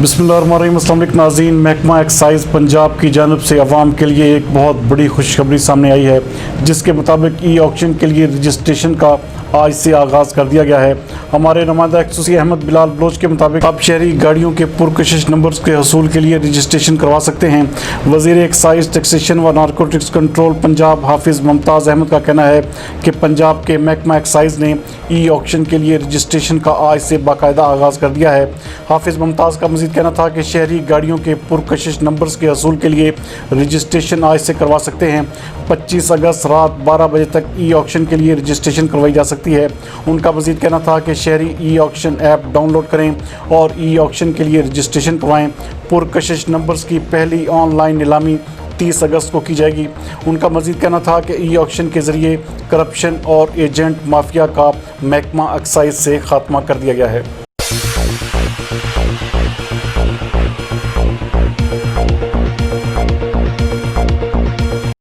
बिस्मिल्लाहिर्रहमानिर्रहीम। अस्सलाम वालेकुम नाज़रीन, महकमा एक्साइज़ पंजाब की जानिब से अवाम के लिए एक बहुत बड़ी खुशखबरी सामने आई है, जिसके मुताबिक ई ऑक्शन के लिए रजिस्ट्रेशन का आज से आगाज़ कर दिया गया है। हमारे नुमाइंदा एक्सक्लूसिव अहमद बिलाल बलोच के मुताबिक अब शहरी गाड़ियों के पुरकशिश नंबर्स के हसूल के लिए रजिस्ट्रेशन करवा सकते हैं। वज़ीर एक्साइज़ टैक्सेशन व नारकोटिक्स कंट्रोल पंजाब हाफिज़ मुमताज़ अहमद का कहना है कि पंजाब के महकमा एक्साइज़ ने ई ऑक्शन के लिए रजिस्ट्रेशन का आज से बाकायदा आगाज़ कर दिया है। हाफिज़ मुमताज़ का मज़ीद कहना था कि शहरी गाड़ियों के पुरकशिश नंबर्स के हसूल के लिए रजिस्ट्रेशन आज से करवा सकते हैं। 25 अगस्त रात 12 बजे तक ई ऑक्शन के लिए रजिस्ट्रेशन करवाई जा सकती है। उनका मज़ीद कहना था कि शहरी ई ऑक्शन ऐप डाउनलोड करें और ई ऑक्शन के लिए रजिस्ट्रेशन करवाएं। पुरकशिश नंबर्स की पहली ऑनलाइन नीलामी 30 अगस्त को की जाएगी। उनका मज़ीद कहना था कि ई ऑक्शन के ज़रिए करप्शन और एजेंट माफिया का महकमा एक्साइज़ से खात्मा कर दिया गया है।